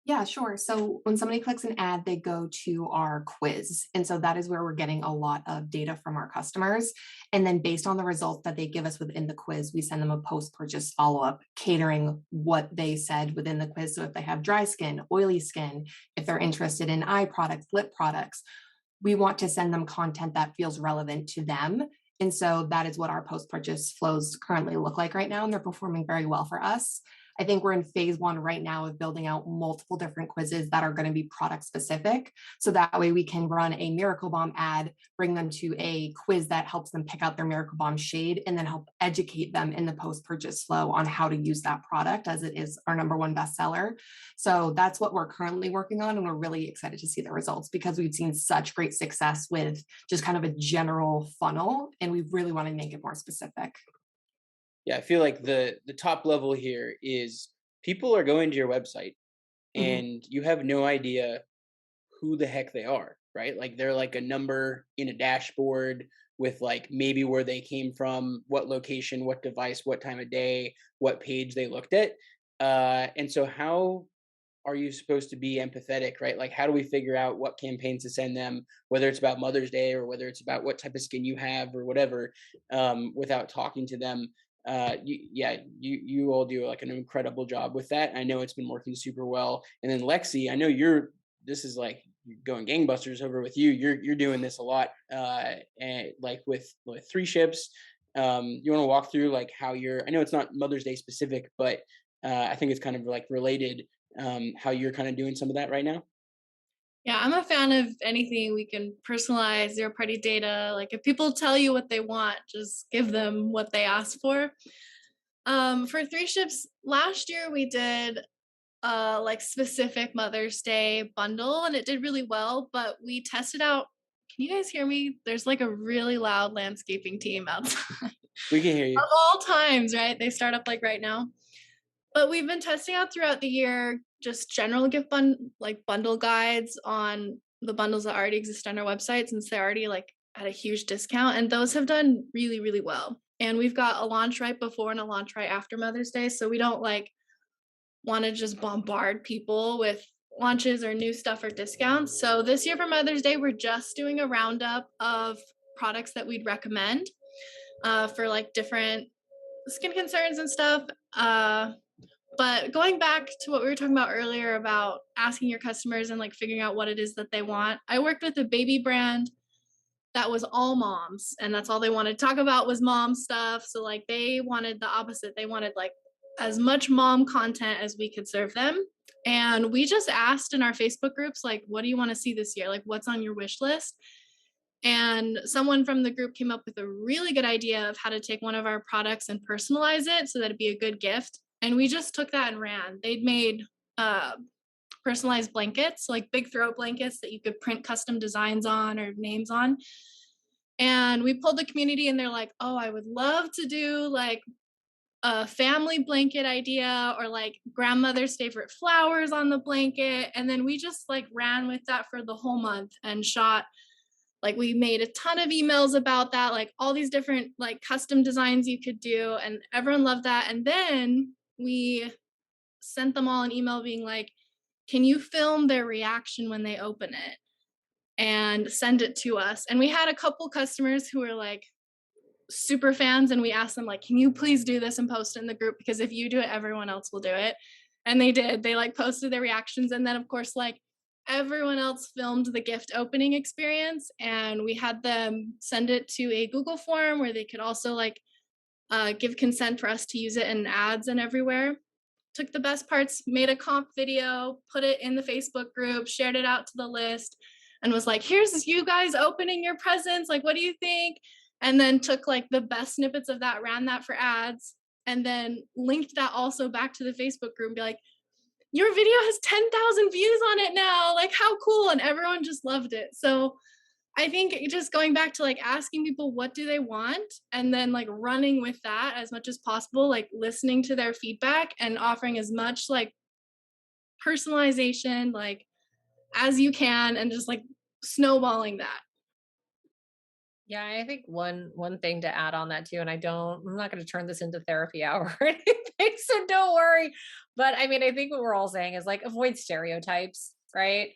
Yeah, sure. So when somebody clicks an ad, they go to our quiz. And so that is where we're getting a lot of data from our customers. And then based on the results that they give us within the quiz, we send them a post-purchase follow-up catering what they said within the quiz. So if they have dry skin, oily skin, if they're interested in eye products, lip products, we want to send them content that feels relevant to them. And so that is what our post-purchase flows currently look like right now. And they're performing very well for us. I think we're in phase 1 right now of building out multiple different quizzes that are going to be product specific. So that way we can run a Miracle Bomb ad, bring them to a quiz that helps them pick out their Miracle Bomb shade, and then help educate them in the post-purchase flow on how to use that product, as it is our #1 bestseller. So that's what we're currently working on. And we're really excited to see the results because we've seen such great success with just kind of a general funnel. And we really want to make it more specific. Yeah, I feel like the top level here is people are going to your website and you have no idea who the heck they are, right? Like they're like a number in a dashboard with like maybe where they came from, what location, what device, what time of day, what page they looked at. And so how are you supposed to be empathetic, right? Like, how do we figure out what campaigns to send them, whether it's about Mother's Day or whether it's about what type of skin you have or whatever, without talking to them? You all do like an incredible job with that. I know it's been working super well. And then Lexi, I know this is like going gangbusters over with you. You're doing this a lot, and like with 3 ships. You want to walk through like how I know it's not Mother's Day specific, but I think it's kind of like related, how you're kind of doing some of that right now. Yeah, I'm a fan of anything we can personalize, zero-party data. Like if people tell you what they want, just give them what they ask for. For 3 ships, last year we did like specific Mother's Day bundle and it did really well, but we tested out. Can you guys hear me? There's like a really loud landscaping team outside. We can hear you. Of all times, right? They start up like right now. But we've been testing out throughout the year just general gift bundle guides on the bundles that already exist on our website, since they're already like at a huge discount, and those have done really, really well. And we've got a launch right before and a launch right after Mother's Day, so we don't like want to just bombard people with launches or new stuff or discounts. So this year for Mother's Day, we're just doing a roundup of products that we'd recommend for like different skin concerns and stuff. But going back to what we were talking about earlier about asking your customers and like figuring out what it is that they want, I worked with a baby brand that was all moms, and that's all they wanted to talk about was mom stuff. So like they wanted the opposite. They wanted like as much mom content as we could serve them. And we just asked in our Facebook groups, like, what do you want to see this year? Like, what's on your wish list? And someone from the group came up with a really good idea of how to take one of our products and personalize it so that it'd be a good gift. And we just took that and ran. They'd made personalized blankets, like big throw blankets that you could print custom designs on or names on. And we pulled the community and they're like, oh, I would love to do like a family blanket idea or like grandmother's favorite flowers on the blanket. And then we just like ran with that for the whole month and shot, like we made a ton of emails about that, like all these different like custom designs you could do, and everyone loved that. And then we sent them all an email being like, can you film their reaction when they open it and send it to us? And we had a couple customers who were like super fans, and we asked them like, can you please do this and post it in the group, because if you do it, everyone else will do it. And they did. They like posted their reactions, and then of course like everyone else filmed the gift opening experience, and we had them send it to a Google form where they could also like give consent for us to use it in ads and everywhere. Took the best parts, made a comp video, put it in the Facebook group, shared it out to the list, and was like, here's you guys opening your presents, like what do you think? And then took like the best snippets of that, ran that for ads, and then linked that also back to the Facebook group and be like, your video has 10,000 views on it now, like how cool. And everyone just loved it. So I think just going back to like asking people what do they want, and then like running with that as much as possible, like listening to their feedback and offering as much like personalization like as you can, and just like snowballing that. Yeah, I think one thing to add on that too, and I'm not going to turn this into therapy hour or anything, so don't worry. But I mean, I think what we're all saying is like avoid stereotypes, right?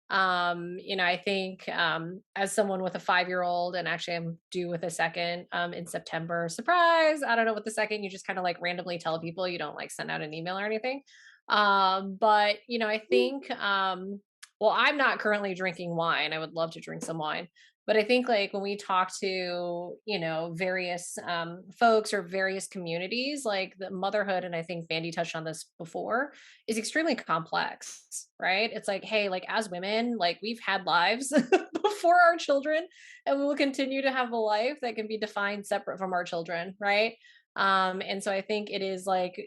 I think as someone with a 5-year-old, and actually I'm due with a second in September. Surprise! I don't know what the second, you just kind of like randomly tell people, you don't like send out an email or anything. But I think well, I'm not currently drinking wine. I would love to drink some wine. But I think like when we talk to, various folks or various communities, like the motherhood, and I think Mandy touched on this before, is extremely complex, right? It's like, hey, like as women, like we've had lives before our children, and we will continue to have a life that can be defined separate from our children, right? And so I think it is like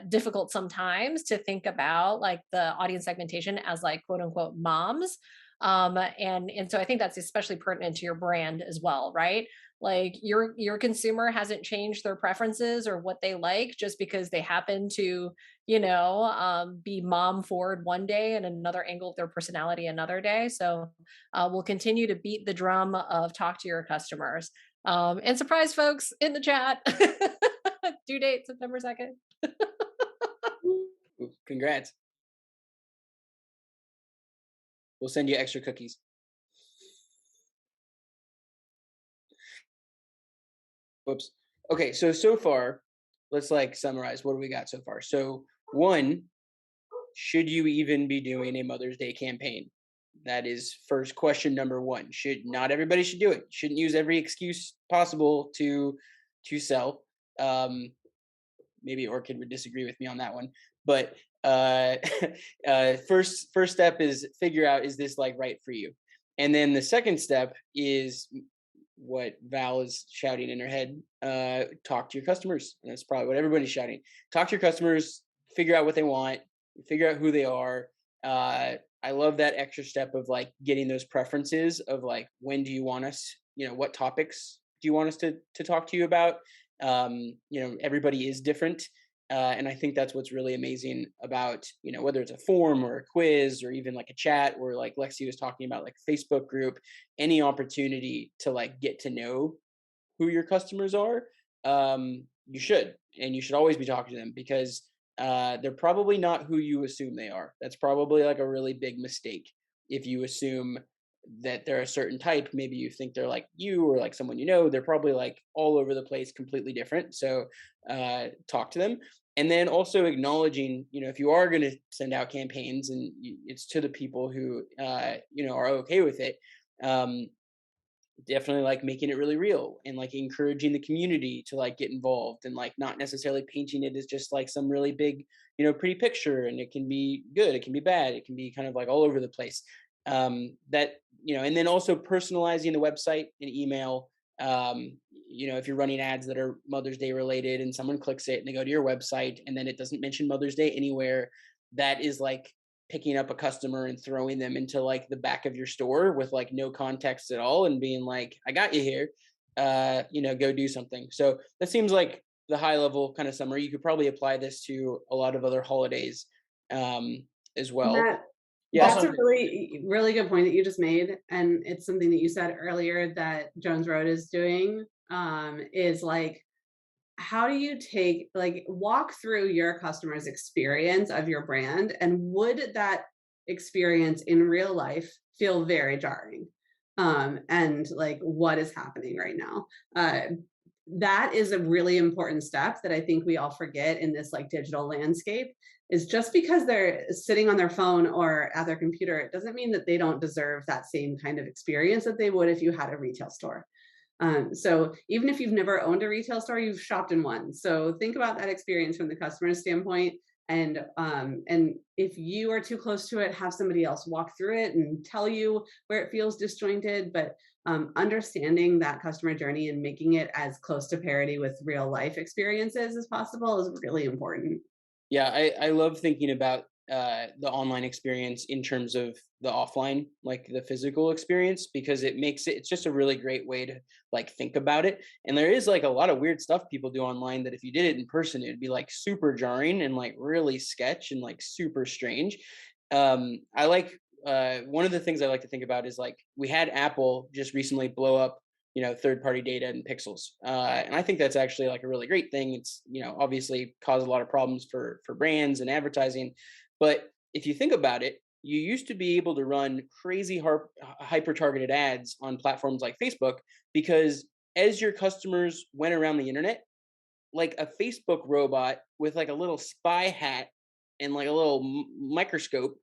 difficult sometimes to think about like the audience segmentation as like quote unquote moms. And so I think that's especially pertinent to your brand as well, right? Like your consumer hasn't changed their preferences or what they like just because they happen to, be mom forward one day and another angle of their personality another day. So we'll continue to beat the drum of talk to your customers. And surprise folks in the chat. Due date September 2nd. Congrats. We'll send you extra cookies. Whoops. Okay, so far, let's like summarize what do we got so far. So one, should you even be doing a Mother's Day campaign? That is first question number one. Not everybody should do it. Shouldn't use every excuse possible to sell. Maybe Orchid would disagree with me on that one, but first step is figure out, is this like right for you? And then the second step is what Val is shouting in her head. Talk to your customers. And that's probably what everybody's shouting. Talk to your customers, figure out what they want, figure out who they are. I love that extra step of like getting those preferences of like, when do you want us, what topics do you want us to talk to you about? Everybody is different. And I think that's what's really amazing about, whether it's a form or a quiz or even like a chat, or like Lexi was talking about, like Facebook group, any opportunity to like get to know who your customers are, you should always be talking to them, because they're probably not who you assume they are. That's probably like a really big mistake. If you assume that they're a certain type, maybe you think they're like you or like someone they're probably like all over the place, completely different. So talk to them. And then also acknowledging, if you are going to send out campaigns and it's to the people who are okay with it, definitely like making it really real and like encouraging the community to like get involved, and like not necessarily painting it as just like some really big, pretty picture. And it can be good, it can be bad, it can be kind of like all over the place. That, and then also personalizing the website and email. If you're running ads that are Mother's Day related and someone clicks it and they go to your website and then it doesn't mention Mother's Day anywhere, that is like picking up a customer and throwing them into like the back of your store with like no context at all and being like, I got you here, go do something. So that seems like the high level kind of summary. You could probably apply this to a lot of other holidays as well. That's a really, really good point that you just made. And it's something that you said earlier that Jones Road is doing, is like, how do you walk through your customer's experience of your brand, and would that experience in real life feel very jarring? And like, what is happening right now? That is a really important step that I think we all forget in this like digital landscape, is just because they're sitting on their phone or at their computer, it doesn't mean that they don't deserve that same kind of experience that they would if you had a retail store. So even if you've never owned a retail store, you've shopped in one. So think about that experience from the customer's standpoint. And if you are too close to it, have somebody else walk through it and tell you where it feels disjointed. But understanding that customer journey and making it as close to parity with real life experiences as possible is really important. Yeah, I love thinking about the online experience in terms of the offline, like the physical experience, because it's just a really great way to like think about it. And there is like a lot of weird stuff people do online that if you did it in person, it'd be like super jarring and like really sketch and like super strange. I like one of the things I like to think about is like we had Apple just recently blow up third-party data and pixels, and I think that's actually like a really great thing. It's obviously caused a lot of problems for brands and advertising, but if you think about it, you used to be able to run crazy hyper-targeted ads on platforms like Facebook, because as your customers went around the internet, like a Facebook robot with like a little spy hat and like a little microscope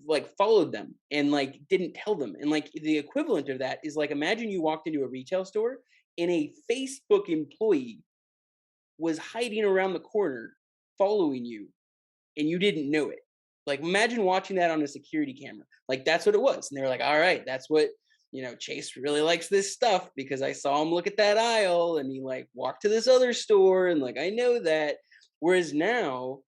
like followed them and like didn't tell them. And like the equivalent of that is like, imagine you walked into a retail store and a Facebook employee was hiding around the corner following you and you didn't know it. Like imagine watching that on a security camera. Like that's what it was. And they were like, all right, that's what Chase really likes this stuff because I saw him look at that aisle and he like walked to this other store and like I know that. Whereas now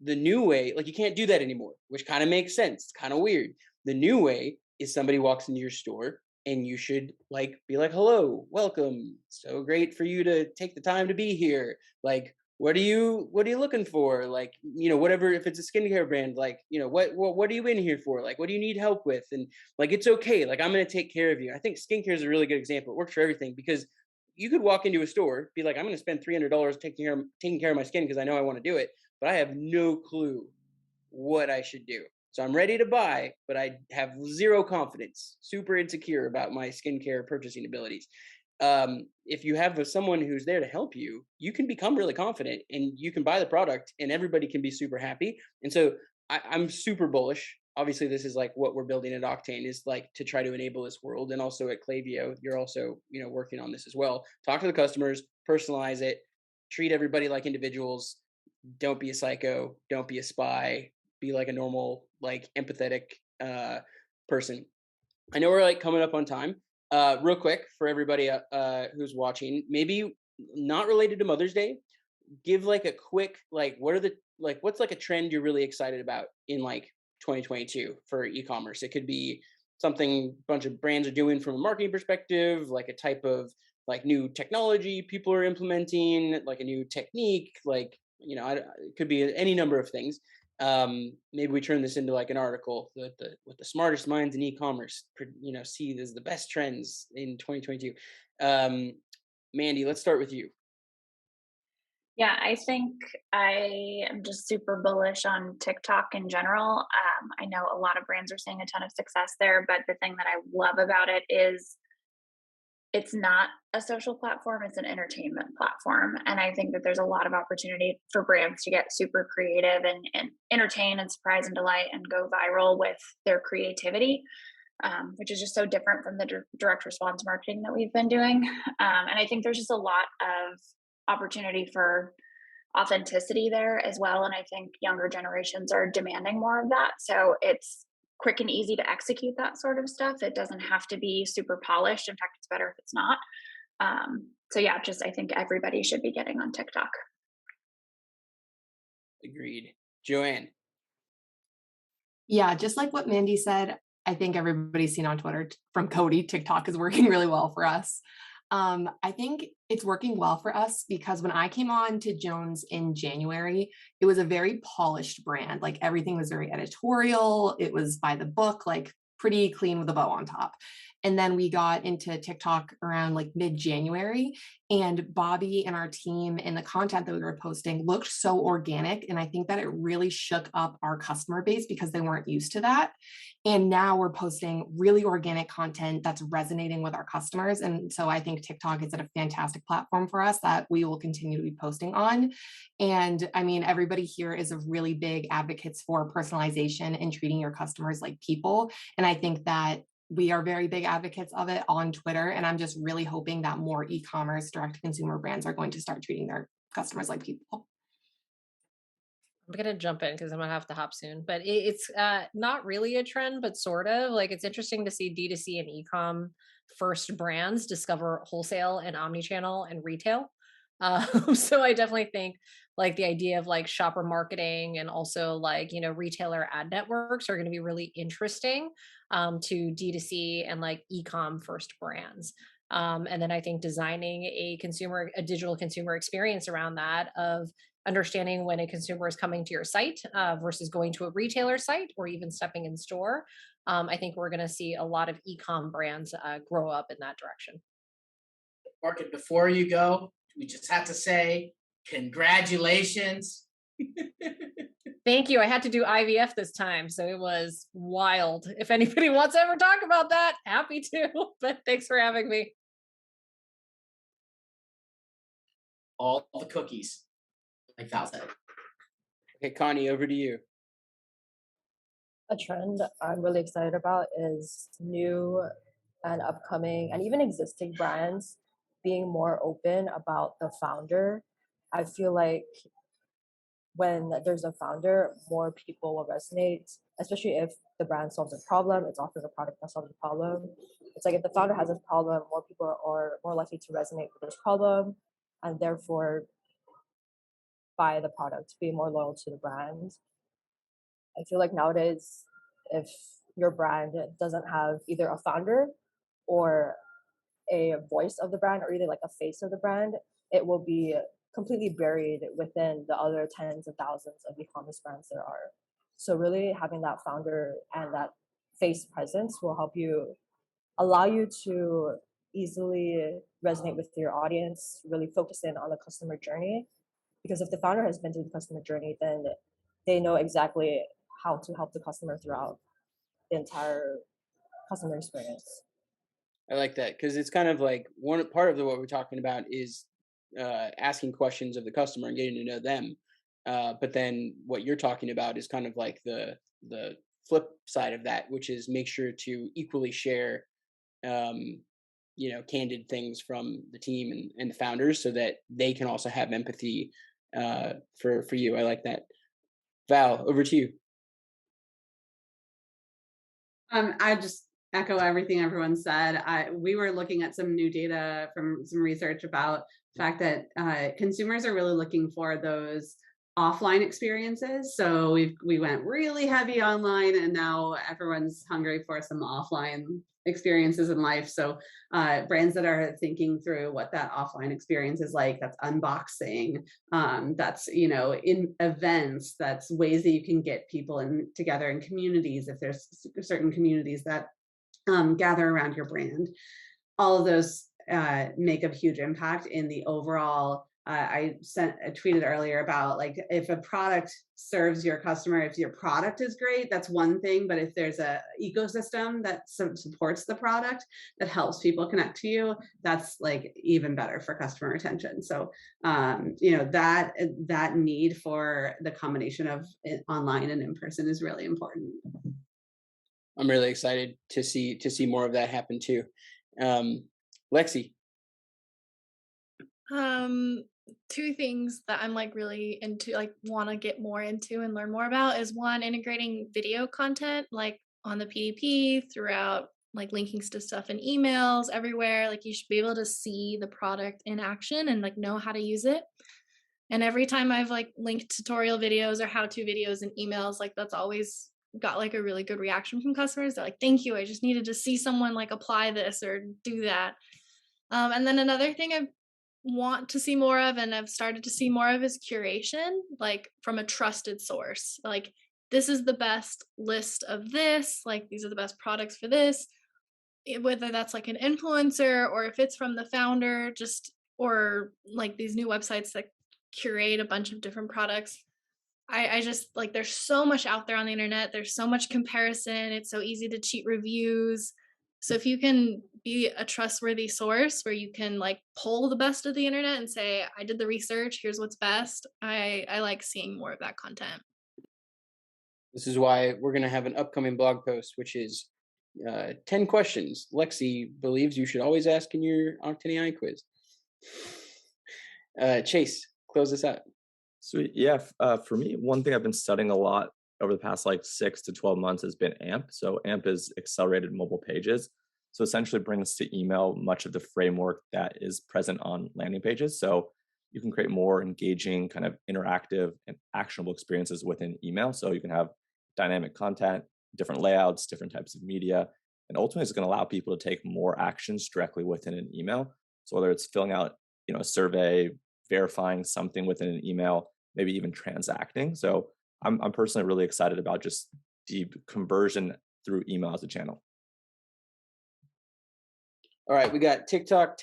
the new way, like you can't do that anymore, which kind of makes sense. It's kind of weird. The new way is somebody walks into your store and you should like be like, hello, welcome. So great for you to take the time to be here. Like, what are you looking for? Like, whatever, if it's a skincare brand, like, what are you in here for? Like, what do you need help with? And like, it's okay. Like, I'm going to take care of you. I think skincare is a really good example. It works for everything because you could walk into a store, be like, I'm going to spend $300 taking care of my skin because I know I want to do it, but I have no clue what I should do. So I'm ready to buy, but I have zero confidence, super insecure about my skincare purchasing abilities. If you have someone who's there to help you, you can become really confident and you can buy the product and everybody can be super happy. And so I'm super bullish. Obviously, this is like what we're building at Octane is like to try to enable this world. And also at Klaviyo, you're also, working on this as well. Talk to the customers, personalize it, treat everybody like individuals. Don't be a psycho. Don't be a spy. Be like a normal, like empathetic person. I know we're like coming up on time. Real quick for everybody who's watching, maybe not related to Mother's Day, give like a quick like what's like a trend you're really excited about in like 2022 for e-commerce. It could be something a bunch of brands are doing from a marketing perspective, like a type of like new technology people are implementing, like a new technique, like it could be any number of things. Maybe we turn this into like an article that with the smartest minds in e-commerce see as the best trends in 2022. Mandy, let's start with you. Yeah, I think I am just super bullish on TikTok in general. I know a lot of brands are seeing a ton of success there, but the thing that I love about it is it's not a social platform, it's an entertainment platform. And I think that there's a lot of opportunity for brands to get super creative and entertain and surprise and delight and go viral with their creativity. which is just so different from the direct response marketing that we've been doing. And I think there's just a lot of opportunity for authenticity there as well. And I think younger generations are demanding more of that. So it's quick and easy to execute that sort of stuff. It doesn't have to be super polished. In fact, it's better if it's not. So yeah, just I think everybody should be getting on TikTok. Agreed. Joanne. Yeah, just like what Mandy said, I think everybody's seen on Twitter from Cody, TikTok is working really well for us. I think it's working well for us because when I came on to Jones in January, it was a very polished brand. Like everything was very editorial. It was by the book, like pretty clean with a bow on top. And then we got into TikTok around like mid-January, and Bobby and our team and the content that we were posting looked so organic. And I think that it really shook up our customer base because they weren't used to that. And now we're posting really organic content that's resonating with our customers. And so I think TikTok is a fantastic platform for us that we will continue to be posting on. And I mean, everybody here is a really big advocates for personalization and treating your customers like people. And I think that we are very big advocates of it on Twitter. And I'm just really hoping that more e-commerce direct-to-consumer brands are going to start treating their customers like people. I'm gonna jump in because I'm gonna have to hop soon, but it's not really a trend, but sort of. Like it's interesting to see D2C and e-com first brands discover wholesale and omnichannel and retail. So I definitely think like the idea of like shopper marketing and also like retailer ad networks are going to be really interesting to D2C and like e-com first brands. And then I think designing a digital consumer experience around that of understanding when a consumer is coming to your site versus going to a retailer site or even stepping in store. I think we're going to see a lot of e-com brands grow up in that direction. Market, before you go, we just have to say congratulations. Thank you. I had to do IVF this time, so it was wild. If anybody wants to ever talk about that, happy to. But thanks for having me. All the cookies, like Val said. Okay, Connie, over to you. A trend I'm really excited about is new and upcoming and even existing brands being more open about the founder. I feel like when there's a founder, more people will resonate, especially if the brand solves a problem, it's offering a product that solves a problem. It's like if the founder has a problem, more people are more likely to resonate with this problem and therefore buy the product, be more loyal to the brand. I feel like nowadays, if your brand doesn't have either a founder or a voice of the brand or either like a face of the brand, it will be completely buried within the other tens of thousands of e-commerce brands there are. So really having that founder and that face presence will help you, allow you to easily resonate with your audience, really focus in on the customer journey. Because if the founder has been through the customer journey, then they know exactly how to help the customer throughout the entire customer experience. I like that because it's kind of like one part of what we're talking about is asking questions of the customer and getting to know them. But then what you're talking about is kind of like the flip side of that, which is make sure to equally share, candid things from the team and the founders so that they can also have empathy for you. I like that. Val, over to you. I just echo everything everyone said. We were looking at some new data from some research about the fact that consumers are really looking for those offline experiences. So we went really heavy online, and now everyone's hungry for some offline experiences in life. So brands that are thinking through what that offline experience is like, that's unboxing, that's in events, that's ways that you can get people together in communities, if there's certain communities that gather around your brand. All of those make a huge impact in the overall. I tweeted earlier about like if a product serves your customer, if your product is great, that's one thing. But if there's a ecosystem that supports the product, that helps people connect to you, that's like even better for customer retention. So that need for the combination of online and in person is really important. I'm really excited to see more of that happen too. Lexi. Two things that I'm like really into, like want to get more into and learn more about is one, integrating video content like on the PDP throughout, like linking to stuff in emails everywhere. Like you should be able to see the product in action and like know how to use it. And every time I've like linked tutorial videos or how-to videos in emails, like that's always got like a really good reaction from customers. They're like, thank you, I just needed to see someone like apply this or do that. And then another thing I want to see more of and I've started to see more of is curation, like from a trusted source. Like this is the best list of this, like these are the best products for this, whether that's like an influencer or if it's from the founder, just or like these new websites that curate a bunch of different products. I just like there's so much out there on the internet. There's so much comparison. It's so easy to cheat reviews. So if you can be a trustworthy source where you can like pull the best of the internet and say, I did the research, here's what's best. I like seeing more of that content. This is why we're going to have an upcoming blog post, which is 10 questions Lexi believes you should always ask in your Octane AI quiz. Chase, close this out. Sweet. Yeah. For me, one thing I've been studying a lot over the past like 6 to 12 months has been AMP. So AMP is accelerated mobile pages. So essentially brings to email much of the framework that is present on landing pages. So you can create more engaging, kind of interactive and actionable experiences within email. So you can have dynamic content, different layouts, different types of media, and ultimately it's going to allow people to take more actions directly within an email. So whether it's filling out, a survey, verifying something within an email, maybe even transacting. So I'm personally really excited about just the conversion through email as a channel. All right, we got TikTok,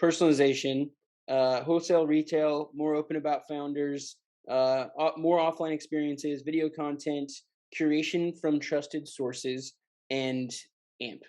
personalization, wholesale retail, more open about founders, more offline experiences, video content, curation from trusted sources, and AMP.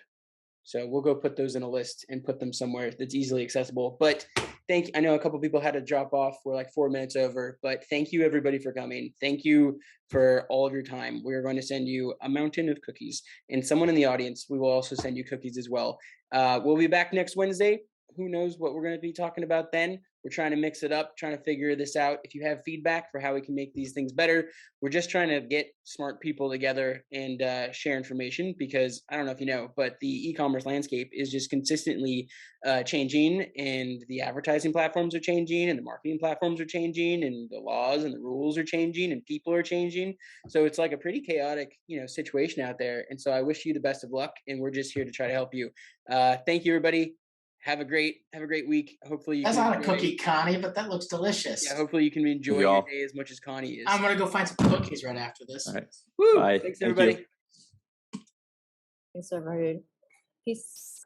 So we'll go put those in a list and put them somewhere that's easily accessible. But I know a couple people had to drop off. We're like 4 minutes over, but thank you everybody for coming. Thank you for all of your time. We're going to send you a mountain of cookies, and someone in the audience, we will also send you cookies as well. We'll be back next Wednesday. Who knows what we're going to be talking about then? We're trying to mix it up, trying to figure this out. If you have feedback for how we can make these things better, we're just trying to get smart people together and share information, because I don't know if you know, but the e-commerce landscape is just consistently changing, and the advertising platforms are changing, and the marketing platforms are changing, and the laws and the rules are changing, and people are changing. So it's like a pretty chaotic, situation out there. And so I wish you the best of luck, and we're just here to try to help you. Thank you, everybody. Have a great week. Hopefully That's not a cookie, Connie, but that looks delicious. Yeah, hopefully you can enjoy your day as much as Connie is. I'm gonna go find some cookies right after this. All right. Woo! Bye. Thanks, everybody. Thanks, everybody. Peace.